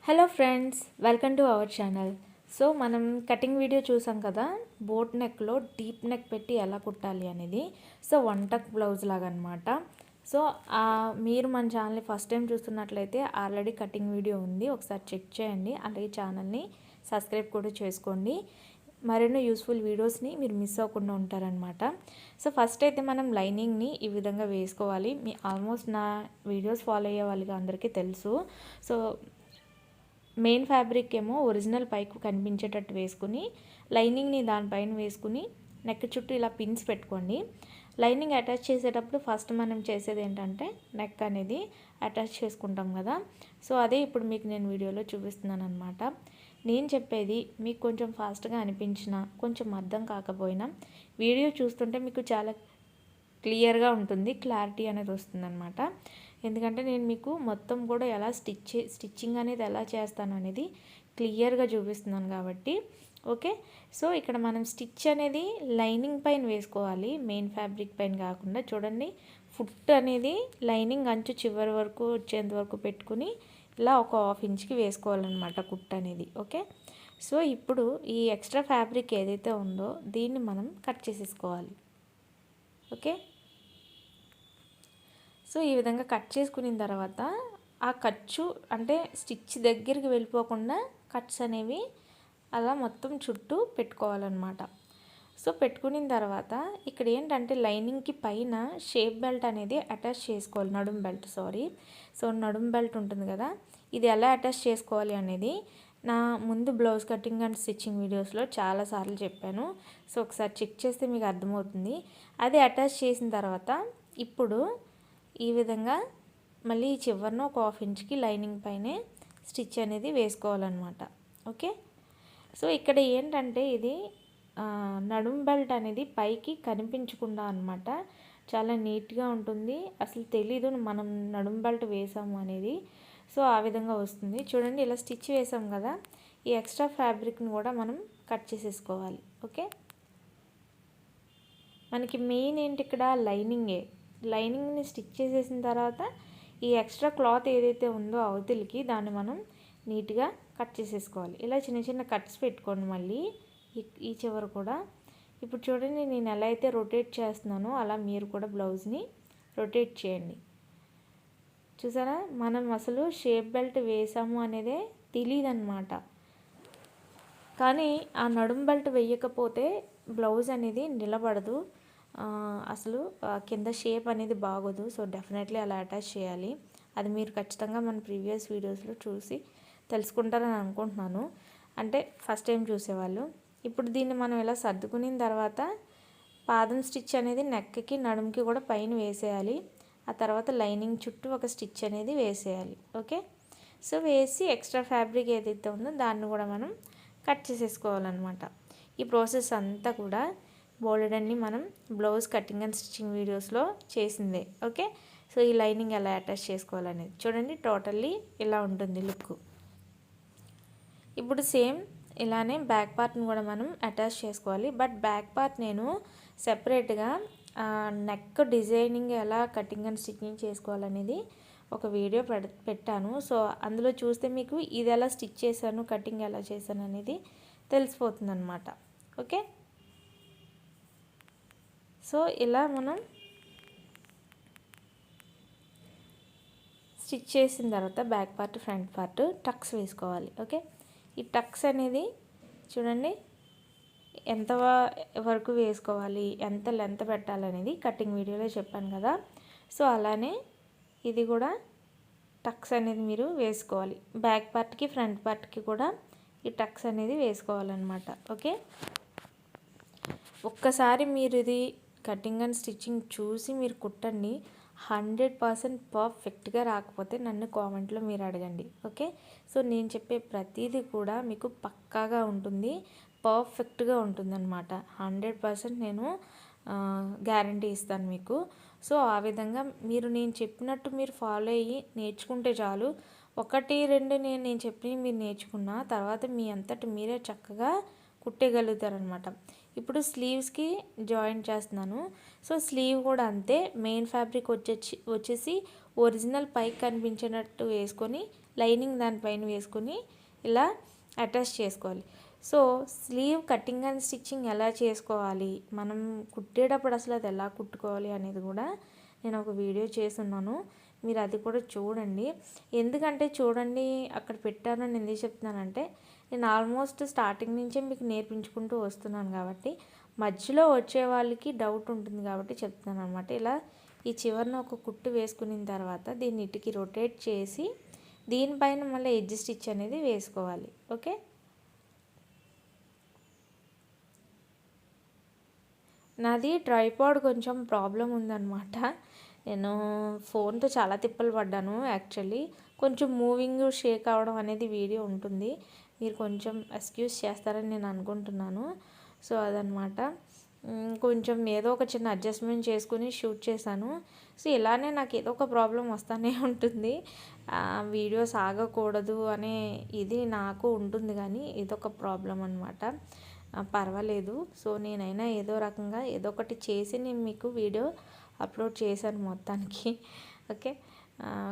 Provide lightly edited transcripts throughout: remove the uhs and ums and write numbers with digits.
Hello friends, welcome to our channel. So మనం cutting video చూసాం కదా, బోట్ నెక్లో డీప్ నెక్ పెట్టి ఎలా కుట్టాలి అనేది. సో వన్ టక్ బ్లౌజ్ లాగా అనమాట. సో మీరు మన ఛానల్ని ఫస్ట్ టైం చూస్తున్నట్లయితే ఆల్రెడీ కటింగ్ వీడియో ఉంది, ఒకసారి చెక్ చేయండి. అలాగే ఛానల్ని సబ్స్క్రైబ్ కూడా చేసుకోండి. మరెన్నో యూస్ఫుల్ వీడియోస్ని మీరు మిస్ అవ్వకుండా ఉంటారనమాట. సో ఫస్ట్ అయితే మనం లైనింగ్ని ఈ విధంగా వేసుకోవాలి. మీ ఆల్మోస్ట్ నా వీడియోస్ ఫాలో అయ్యే వాళ్ళకి అందరికీ తెలుసు. సో మెయిన్ ఫ్యాబ్రిక్ ఏమో ఒరిజినల్ పైకి కనిపించేటట్టు వేసుకుని లైనింగ్ని దానిపైన వేసుకుని నెక్ చుట్టూ ఇలా పిన్స్ పెట్టుకోండి. లైనింగ్ అటాచ్ చేసేటప్పుడు ఫస్ట్ మనం చేసేది ఏంటంటే నెక్ అనేది అటాచ్ చేసుకుంటాం కదా. సో అదే ఇప్పుడు మీకు నేను వీడియోలో చూపిస్తున్నాను అనమాట. నేను చెప్పేది మీకు కొంచెం ఫాస్ట్గా అనిపించినా, కొంచెం అర్థం కాకపోయినా వీడియో చూస్తుంటే మీకు చాలా క్లియర్గా ఉంటుంది, క్లారిటీ అనేది వస్తుందన్నమాట. ఎందుకంటే నేను మీకు మొత్తం కూడా ఎలా స్టిచ్చింగ్ అనేది ఎలా చేస్తాను అనేది క్లియర్గా చూపిస్తున్నాను కాబట్టి. ఓకే, సో ఇక్కడ మనం స్టిచ్ అనేది లైనింగ్ పైన వేసుకోవాలి, మెయిన్ ఫ్యాబ్రిక్ పైన కాకుండా. చూడండి, ఫుట్ అనేది లైనింగ్ అంచు చివరి వరకు వచ్చేంత వరకు పెట్టుకుని ఇలా ఒక హాఫ్ ఇంచ్కి వేసుకోవాలన్నమాట కుట్ అనేది. ఓకే, సో ఇప్పుడు ఈ ఎక్స్ట్రా ఫ్యాబ్రిక్ ఏదైతే ఉందో దీన్ని మనం కట్ చేసేసుకోవాలి. ఓకే, సో ఈ విధంగా కట్ చేసుకున్న తర్వాత ఆ ఖర్చు అంటే స్టిచ్ దగ్గరికి వెళ్ళిపోకుండా కట్స్ అనేవి అలా మొత్తం చుట్టూ పెట్టుకోవాలన్నమాట. సో పెట్టుకున్న తర్వాత ఇక్కడ ఏంటంటే లైనింగ్కి పైన షేప్ బెల్ట్ అనేది అటాచ్ చేసుకోవాలి, నడుం బెల్ట్ సో నడుం బెల్ట్ ఉంటుంది కదా, ఇది ఎలా అటాచ్ చేసుకోవాలి అనేది నా ముందు బ్లౌజ్ కటింగ్ అండ్ స్టిచ్చింగ్ వీడియోస్లో చాలాసార్లు చెప్పాను. సో ఒకసారి చెక్ చేస్తే మీకు అర్థమవుతుంది. అది అటాచ్ చేసిన తర్వాత ఇప్పుడు ఈ విధంగా మళ్ళీ చివరిన ఒక హాఫ్ ఇంచ్కి లైనింగ్ పైనే స్టిచ్ అనేది వేసుకోవాలన్నమాట. ఓకే, సో ఇక్కడ ఏంటంటే ఇది నడుం బెల్ట్ అనేది పైకి కనిపించకుండా అనమాట, చాలా నీట్గా ఉంటుంది. అసలు తెలీదు మనం నడుం బెల్ట్ వేసాము అనేది. సో ఆ విధంగా వస్తుంది. చూడండి, ఇలా స్టిచ్ వేసాం కదా, ఈ ఎక్స్ట్రా ఫ్యాబ్రిక్ని కూడా మనం కట్ చేసేసుకోవాలి. ఓకే, మనకి మెయిన్ ఏంటి ఇక్కడ లైనింగ్ని స్టిచ్ చేసేసిన తర్వాత ఈ ఎక్స్ట్రా క్లాత్ ఏదైతే ఉందో అవతలికి దాన్ని మనం నీట్గా కట్ చేసేసుకోవాలి. ఇలా చిన్న చిన్న కట్స్ పెట్టుకోండి మళ్ళీ ఈ చివర కూడా. ఇప్పుడు చూడండి, నేను ఎలా అయితే రొటేట్ చేస్తున్నానో అలా మీరు కూడా బ్లౌజ్ని రొటేట్ చేయండి. చూసారా, మనం అసలు షేప్ బెల్ట్ వేసాము అనేదే తెలియదు అనమాట. కానీ ఆ నడుం బెల్ట్ వేయకపోతే బ్లౌజ్ అనేది నిలబడదు, అసలు కింద షేప్ అనేది బాగోదు. సో డెఫినెట్లీ అలా అటాచ్ చేయాలి. అది మీరు ఖచ్చితంగా మన ప్రీవియస్ వీడియోస్లో చూసి తెలుసుకుంటారని అనుకుంటున్నాను, అంటే ఫస్ట్ టైం చూసేవాళ్ళు. ఇప్పుడు దీన్ని మనం ఇలా సర్దుకున్న తర్వాత పాదం స్టిచ్ అనేది నెక్కి నడుముకి కూడా పైన వేసేయాలి. ఆ తర్వాత లైనింగ్ చుట్టూ ఒక స్టిచ్ అనేది వేసేయాలి. ఓకే, సో వేసి ఎక్స్ట్రా ఫ్యాబ్రిక్ ఏదైతే ఉందో దాన్ని కూడా మనం కట్ చేసేసుకోవాలన్నమాట. ఈ ప్రాసెస్ అంతా కూడా బోల్డన్ని మనం బ్లౌజ్ కటింగ్ అండ్ స్టిచ్చింగ్ వీడియోస్లో చేసిందే. ఓకే, సో ఈ లైనింగ్ ఎలా అటాచ్ చేసుకోవాలనేది చూడండి, టోటల్లీ ఇలా ఉంటుంది లుక్. ఇప్పుడు సేమ్ ఇలానే బ్యాక్ పార్ట్ని కూడా మనం అటాచ్ చేసుకోవాలి. బట్ బ్యాక్ పార్ట్ నేను సెపరేట్గా నెక్ డిజైనింగ్ ఎలా కటింగ్ అండ్ స్టిచ్చింగ్ చేసుకోవాలనేది ఒక వీడియో పెట్టాను. సో అందులో చూస్తే మీకు ఇది ఎలా స్టిచ్ చేశాను, కటింగ్ ఎలా చేశాను అనేది తెలిసిపోతుంది అనమాట. ఓకే, సో ఇలా మనం స్టిచ్ చేసిన తర్వాత back part front part Tux వేసుకోవాలి. ఓకే, ఈ టక్స్ అనేది చూడండి ఎంత వరకు వేసుకోవాలి, ఎంత లెంత్ పెట్టాలనేది కటింగ్ వీడియోలో చెప్పాను కదా. సో అలానే ఇది కూడా టక్స్ అనేది మీరు వేసుకోవాలి. బ్యాక్ పార్ట్కి ఫ్రంట్ పార్ట్కి కూడా ఈ టక్స్ అనేది వేసుకోవాలన్నమాట. ఓకే, ఒక్కసారి మీరు ఇది కటింగ్ అండ్ స్టిచ్చింగ్ చూసి మీరు కుట్టండి. 100% పర్ఫెక్ట్గా రాకపోతే నన్ను కామెంట్లో మీరు అడగండి. ఓకే, సో నేను చెప్పే ప్రతిదీ కూడా మీకు పక్కాగా ఉంటుంది, పర్ఫెక్ట్గా ఉంటుందన్నమాట. 100% నేను గ్యారంటీ ఇస్తాను మీకు. సో ఆ విధంగా మీరు నేను చెప్పినట్టు మీరు ఫాలో అయ్యి నేర్చుకుంటే చాలు. 1, 2 నేను చెప్పినవి మీరు నేర్చుకున్న తర్వాత మీ అంతటి మీరే చక్కగా కుట్టేయగలుగుతారనమాట. ఇప్పుడు స్లీవ్స్కి జాయింట్ చేస్తున్నాను. సో స్లీవ్ కూడా అంతే, మెయిన్ ఫ్యాబ్రిక్ వచ్చేసి ఒరిజినల్ పైకి కనిపించినట్టు వేసుకొని లైనింగ్ దానిపైన వేసుకుని ఇలా అటాచ్ చేసుకోవాలి. So slew cutting and stitching ఎలా చేసుకోవాలి, మనం కుట్టేటప్పుడు అసలు అది ఎలా కుట్టుకోవాలి అనేది కూడా నేను ఒక వీడియో చేస్తున్నాను, మీరు అది కూడా చూడండి. ఎందుకంటే చూడండి అక్కడ పెట్టానని ఎందుకు చెప్తున్నానంటే, నేను ఆల్మోస్ట్ స్టార్టింగ్ నుంచే మీకు నేర్పించుకుంటూ వస్తున్నాను కాబట్టి మధ్యలో వచ్చే వాళ్ళకి డౌట్ ఉంటుంది కాబట్టి చెప్తున్నాను అనమాట. ఇలా ఈ చివరిన ఒక కుట్టు వేసుకున్న తర్వాత దీన్ని ఇటుకి రొటేట్ చేసి దీనిపైన మళ్ళీ ఎడ్జ్ స్టిచ్ అనేది వేసుకోవాలి. ఓకే, నాది ట్రైపాడ్ కొంచెం ప్రాబ్లం ఉందన్నమాట. నేను ఫోన్తో చాలా తిప్పలు పడ్డాను. యాక్చువల్లీ కొంచెం మూవింగ్ షేక్ అవ్వడం అనేది వీడియో ఉంటుంది, మీరు కొంచెం ఎక్స్క్యూజ్ చేస్తారని నేను అనుకుంటున్నాను. సో అదనమాట, కొంచెం ఏదో ఒక చిన్న అడ్జస్ట్మెంట్ చేసుకుని షూట్ చేశాను. సో ఇలానే నాకు ఏదో ఒక ప్రాబ్లం వస్తూనే ఉంటుంది, వీడియోస్ ఆగకూడదు అనే ఇది నాకు ఉంటుంది, కానీ ఇదొక ప్రాబ్లం అనమాట. పర్వాలేదు. సో నేనైనా ఏదో రకంగా ఏదో ఒకటి చేసి నేను మీకు వీడియో అప్లోడ్ చేశాను మొత్తానికి. ఓకే,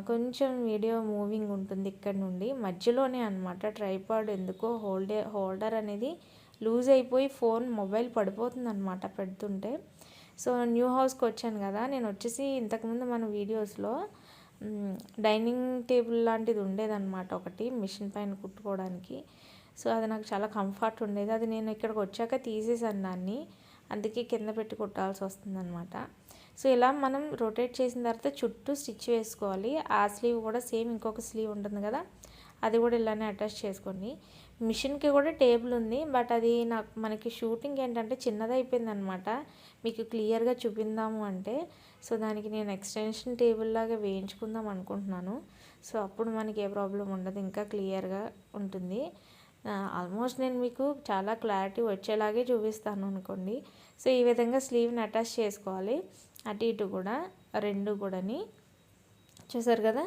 కొంచెం వీడియో మూవింగ్ ఉంటుంది ఇక్కడ నుండి మధ్యలోనే అనమాట. ట్రైపాడ్ ఎందుకో హోల్డర్ అనేది లూజ్ అయిపోయి మొబైల్ పడిపోతుంది అనమాట పెడుతుంటే. సో న్యూ హౌస్కి వచ్చాను కదా, నేను వచ్చేసి ఇంతకుముందు మన వీడియోస్లో డైనింగ్ టేబుల్ లాంటిది ఉండేదన్నమాట ఒకటి మిషన్ పైన కుట్టుకోవడానికి. సో అది నాకు చాలా కంఫర్ట్ ఉండేది, అది నేను ఇక్కడికి వచ్చాక తీసేసాను దాన్ని, అందుకే కింద పెట్టి కుట్టాల్సి వస్తుందన్నమాట. సో ఇలా మనం రొటేట్ చేసిన తర్వాత చుట్టూ స్టిచ్ వేసుకోవాలి. ఆ స్లీవ్ కూడా సేమ్ ఇంకొక స్లీవ్ ఉంటుంది కదా, అది కూడా ఇలానే అటాచ్ చేసుకోండి. మిషన్కి కూడా టేబుల్ ఉంది, బట్ అది మనకి షూటింగ్ ఏంటంటే చిన్నదైపోయింది అనమాట, మీకు క్లియర్గా చూపిందాము అంటే. సో దానికి నేను ఎక్స్టెన్షన్ టేబుల్ లాగా వేయించుకుందాం అనుకుంటున్నాను. సో అప్పుడు మనకి ఏ ప్రాబ్లం ఉండదు, ఇంకా క్లియర్గా ఉంటుంది. ఆల్మోస్ట్ నేను మీకు చాలా క్లారిటీ వచ్చేలాగే చూపిస్తాను అనుకోండి. సో ఈ విధంగా స్లీవ్ని అటాచ్ చేసుకోవాలి, అటు ఇటు కూడా రెండు కూడాని. చూసారు కదా,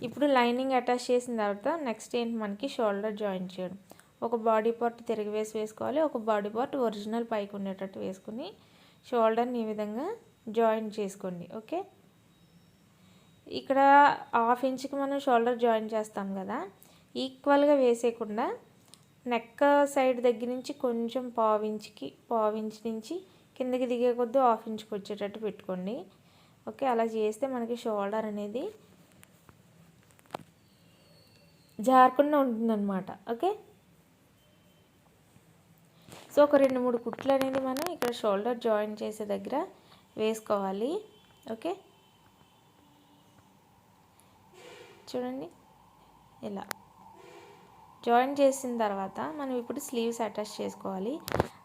ఇప్పుడు లైనింగ్ అటాచ్ చేసిన తర్వాత నెక్స్ట్ ఏంటి మనకి షోల్డర్ జాయిన్ చేయడం. ఒక బాడీ పార్ట్ తిరగవేసి వేసుకోవాలి, ఒక బాడీ పార్ట్ ఒరిజినల్ పైకి ఉండేటట్టు వేసుకుని షోల్డర్ని ఈ విధంగా జాయిన్ చేసుకోండి. ఓకే, ఇక్కడ 1/2 ఇంచ్కి మనం షోల్డర్ జాయిన్ చేస్తాం కదా, ఈక్వల్గా వేసేయకుండా నెక్ సైడ్ దగ్గర నుంచి కొంచెం 1/2 ఇంచ్ నుంచి కిందకి దిగే కొద్దీ 1/2 ఇంచ్కి వచ్చేటట్టు పెట్టుకోండి. ఓకే, అలా చేస్తే మనకి షోల్డర్ అనేది జారకుండా ఉంటుందన్నమాట. ఓకే, సో ఒక 2-3 కుట్లు అనేది మనం ఇక్కడ షోల్డర్ జాయిన్ చేసే దగ్గర వేసుకోవాలి. ఓకే, చూడండి ఇలా జాయిన్ చేసిన తర్వాత మనం ఇప్పుడు స్లీవ్స్ అటాచ్ చేసుకోవాలి.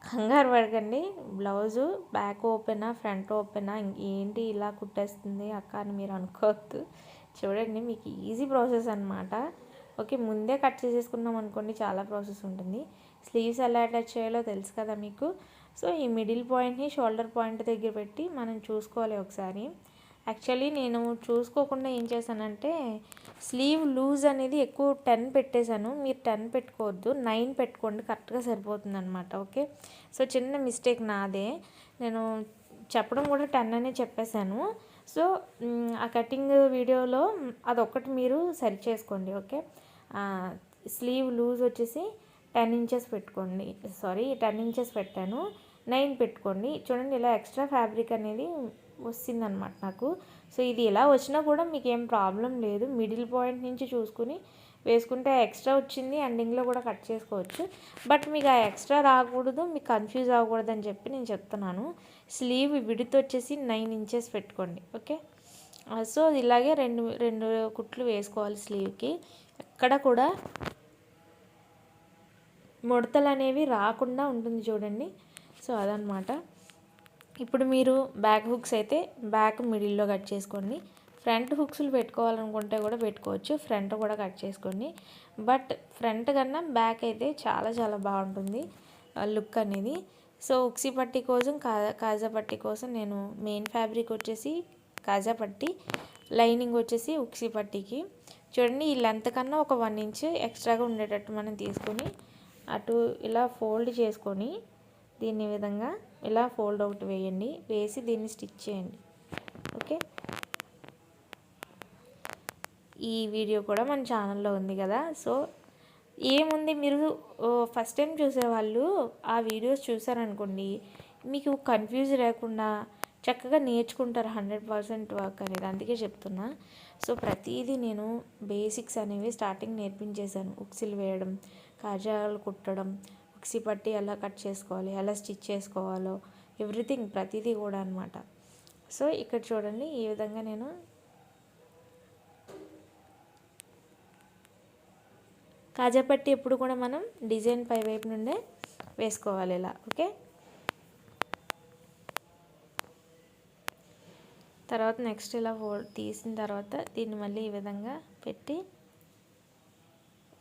కంగారు పడకండి, బ్లౌజు బ్యాక్ ఓపెనా ఫ్రంట్ ఓపెనా ఏంటి ఇలా కుట్టేస్తుంది అక్క అని మీరు అనుకోవద్దు. చూడండి, మీకు ఈజీ ప్రాసెస్ అనమాట. ఓకే, ముందే కట్ చేసేసుకున్నాం అనుకోండి చాలా ప్రాసెస్ ఉంటుంది. స్లీవ్స్ ఎలా అటాచ్ చేయాలో తెలుసు కదా మీకు. సో ఈ మిడిల్ పాయింట్ని షోల్డర్ పాయింట్ దగ్గర పెట్టి మనం చూసుకోవాలి ఒకసారి. యాక్చువల్లీ నేను చూసుకోకుండా ఏం చేశానంటే స్లీవ్ లూజ్ అనేది ఎక్కువ 10 పెట్టేశాను, మీరు 10 పెట్టుకోవద్దు, 9 పెట్టుకోండి, కరెక్ట్గా సరిపోతుంది అనమాట. ఓకే, సో చిన్న మిస్టేక్ నాదే, నేను చెప్పడం కూడా 10 అనే చెప్పేశాను. సో ఆ కటింగ్ వీడియోలో అదొక్కటి మీరు సరి చేసుకోండి. ఓకే, స్లీవ్ లూజ్ వచ్చేసి 10 ఇంచెస్ పెట్టుకోండి, 10 ఇంచెస్ పెట్టాను, 9 పెట్టుకోండి. చూడండి ఇలా ఎక్స్ట్రా ఫ్యాబ్రిక్ అనేది వస్తుందన్నమాట నాకు. సో ఇది ఇలా వచ్చినా కూడా మీకు ఏం ప్రాబ్లం లేదు, మిడిల్ పాయింట్ నుంచి చూసుకుని వేసుకుంటే ఎక్స్ట్రా వచ్చింది ఎండింగ్లో కూడా కట్ చేసుకోవచ్చు. బట్ మీకు ఆ ఎక్స్ట్రా రాకూడదు, మీకు కన్ఫ్యూజ్ అవ్వకూడదు అని చెప్పి నేను చెప్తున్నాను. స్లీవ్ విడ్త్ వచ్చేసి 9 ఇంచెస్ పెట్టుకోండి. ఓకే, సో ఇలాగే రెండు కుట్లు వేసుకోవాలి స్లీవ్కి, ఎక్కడ కూడా ముడతలు అనేవి రాకుండా ఉంటుంది చూడండి. సో అదనమాట. ఇప్పుడు మీరు బ్యాక్ హుక్స్ అయితే బ్యాక్ మిడిల్లో కట్ చేసుకోండి, ఫ్రంట్ హుక్స్లు పెట్టుకోవాలనుకుంటే కూడా పెట్టుకోవచ్చు, ఫ్రంట్ కూడా కట్ చేసుకోండి. బట్ ఫ్రంట్ కన్నా బ్యాక్ అయితే చాలా చాలా బాగుంటుంది లుక్ అనేది. సో ఉక్సీ పట్టీ కోసం కాజా పట్టీ కోసం నేను మెయిన్ ఫ్యాబ్రిక్ వచ్చేసి కాజా పట్టీ, లైనింగ్ వచ్చేసి ఉక్సీ పట్టీకి. చూడండి ఈ లెంత్ కన్నా ఒక 1 ఇంచ్ ఎక్స్ట్రాగా ఉండేటట్టు మనం తీసుకొని అటు ఇలా ఫోల్డ్ చేసుకొని దీన్ని విధంగా ఇలా ఫోల్డ్ అవుట్ వేయండి, వేసి దీన్ని స్టిచ్ చేయండి. ఓకే, ఈ వీడియో కూడా మన ఛానల్లో ఉంది కదా. సో ఏముంది, మీరు ఫస్ట్ టైం చూసేవాళ్ళు ఆ వీడియోస్ చూసారనుకోండి, మీకు కన్ఫ్యూజ్ లేకుండా చక్కగా నేర్చుకుంటారు 100% వర్క్ అనేది. అందుకే చెప్తున్నా. సో ప్రతిదీ నేను బేసిక్స్ అనేవి స్టార్టింగ్ నేర్పించేశాను. ఉక్సులు వేయడం, కాజాలు కుట్టడం, ఉక్సి పట్టి ఎలా కట్ చేసుకోవాలి, ఎలా స్టిచ్ చేసుకోవాలో ఎవ్రీథింగ్ ప్రతిదీ కూడా అనమాట. సో ఇక్కడ చూడండి, ఈ విధంగా నేను కాజాపట్టి ఎప్పుడు కూడా మనం డిజైన్ పై వైపు నుండే వేసుకోవాలి ఇలా. ఓకే, తర్వాత నెక్స్ట్ ఇలా తీసిన తర్వాత దీన్ని మళ్ళీ ఈ విధంగా పెట్టి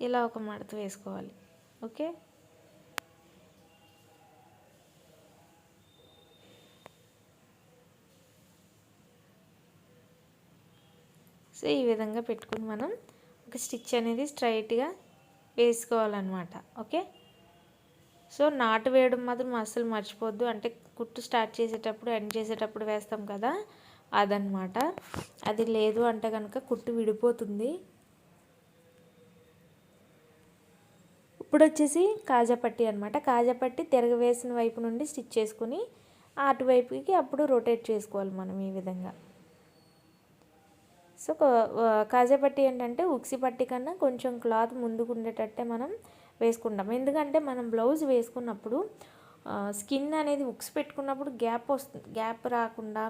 ఇలా ఒక మడత వేసుకోవాలి. ఓకే, సో ఈ విధంగా పెట్టుకుని మనం ఒక స్టిచ్ అనేది స్ట్రైట్గా వేసుకోవాలన్నమాట. ఓకే, సో నాటు వేయడం మాత్రం అస్సలు మర్చిపోద్దు. అంటే కుట్టు స్టార్ట్ చేసేటప్పుడు ఎండ్ చేసేటప్పుడు వేస్తాం కదా, అదనమాట. అది లేదు అంటే కనుక కుట్టు విడిపోతుంది. ఇప్పుడు వచ్చేసి కాజాపట్టి అనమాట. కాజాపట్టి తిరగవేసిన వైపు నుండి స్టిచ్ చేసుకుని అటువైపుకి అప్పుడు రొటేట్ చేసుకోవాలి మనం ఈ విధంగా. సో కాజాపట్టి ఏంటంటే ఉక్సి పట్టి కన్నా కొంచెం క్లాత్ ముందుకు ఉండేటట్టే మనం వేసుకుంటాం. ఎందుకంటే మనం బ్లౌజ్ వేసుకున్నప్పుడు స్కిన్ అనేది ఉక్స్ పెట్టుకున్నప్పుడు గ్యాప్ రాకుండా,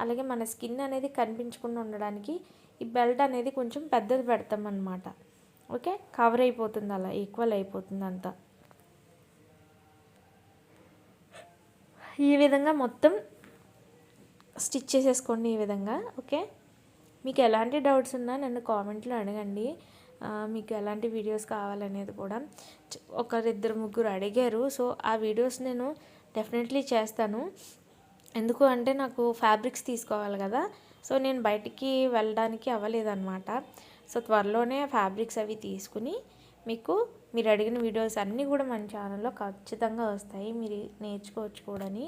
అలాగే మన స్కిన్ అనేది కనిపించకుండా ఉండడానికి ఈ బెల్ట్ అనేది కొంచెం పెద్దది పెడతాం అన్నమాట. ఓకే, కవర్ అయిపోతుంది, అలా ఈక్వల్ అయిపోతుంది అంతా. ఈ విధంగా మొత్తం స్టిచ్ చేసేసుకోండి ఈ విధంగా. ఓకే, మీకు ఎలాంటి డౌట్స్ ఉన్నా నన్ను కామెంట్లో అడగండి. మీకు ఎలాంటి వీడియోస్ కావాలనేది కూడా ఒకరిద్దరు ముగ్గురు అడిగారు. సో ఆ వీడియోస్ నేను డెఫినెట్లీ చేస్తాను. ఎందుకు అంటే నాకు ఫ్యాబ్రిక్స్ తీసుకోవాలి కదా. సో నేను బయటికి వెళ్ళడానికి అవ్వలేదన్నమాట. సో త్వరలోనే ఫ్యాబ్రిక్స్ అవి తీసుకుని మీరు అడిగిన వీడియోస్ అన్నీ కూడా మన ఛానల్లో ఖచ్చితంగా వస్తాయి. మీరు నేర్చుకోవచ్చు కూడాని.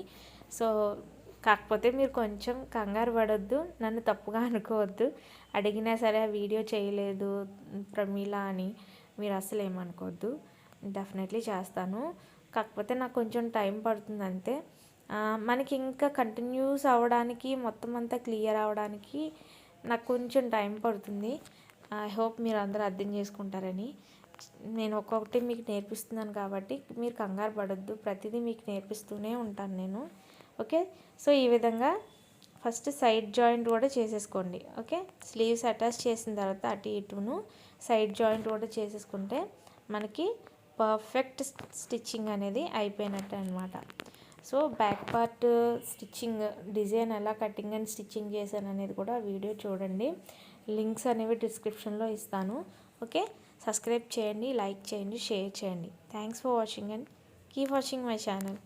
సో కాకపోతే మీరు కొంచెం కంగారు పడొద్దు, నన్ను తప్పుగా అనుకోవద్దు. అడిగినా సరే ఆ వీడియో చేయలేదు ప్రమీల అని మీరు అసలు ఏమనుకోవద్దు. డెఫినెట్లీ చేస్తాను. కాకపోతే నాకు కొంచెం టైం పడుతుంది అంతే. మనకి ఇంకా కంటిన్యూస్ అవ్వడానికి, మొత్తం అంతా క్లియర్ అవ్వడానికి నాకు కొంచెం టైం పడుతుంది. ఐ హోప్ మీరు అందరూ అర్థం చేసుకుంటారని. నేను ఒక్కొక్కటి మీకు నేర్పిస్తున్నాను కాబట్టి మీరు కంగారు పడొద్దు. ప్రతిదీ మీకు నేర్పిస్తూనే ఉంటాను నేను. ఓకే, సో ఈ విధంగా ఫస్ట్ సైడ్ జాయింట్ కూడా చేసేసుకోండి. ఓకే, స్లీవ్స్ అటాచ్ చేసిన తర్వాత అటు ఇటును సైడ్ జాయింట్ కూడా చేసేసుకుంటే మనకి పర్ఫెక్ట్ స్టిచ్చింగ్ అనేది అయిపోయినట్టు అనమాట. So back part stitching design ఎలా కటింగ్ అండ్ స్టిచ్చింగ్ చేశాను అనేది కూడా వీడియో చూడండి. లింక్స్ అనేవి డిస్క్రిప్షన్లో ఇస్తాను. ఓకే, సబ్స్క్రైబ్ చేయండి, లైక్ చేయండి, షేర్ చేయండి. Thanks for watching and keep watching my channel.